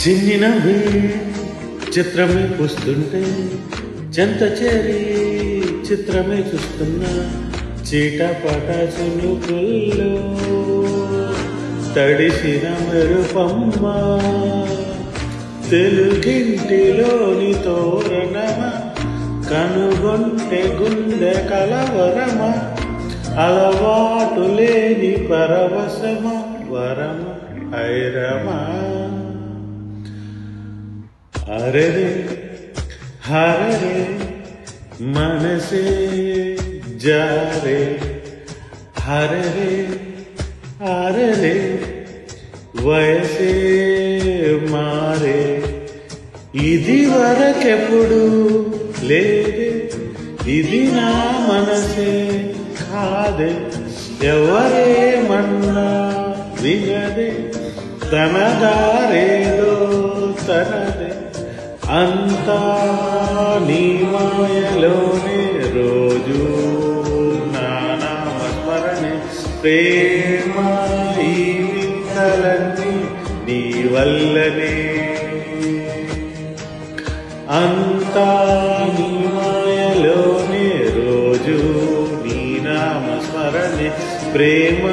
చిన్నవి చిత్రమే పూస్తుంటే చెంత చేరి చిత్రమే చూస్తున్నా చీటపాట చినుకుల్లో తడిసిన మెరుపమ్మ తెలుగింటిలోని తోరణమ కనుగొంటే గుండె కలవరమ అలవాటు లేని పరవశమ వరమ ఐరమా అరెరే హరరే మనసే జారే హరరే అరరే వయసే మారే ఇది వరకెప్పుడు లేదే ఇది నా మనసే కాదే ఎవరేమన్నా వినదే తన దారేదో తనదే అంతా నీ మాయలోనే రోజు నానామస్మరణే ప్రేమ ఈ వింతలన్నీ నీ వల్లనే అంతా నీ మాయలోనే రోజు నీ నామస్మరణే ప్రేమ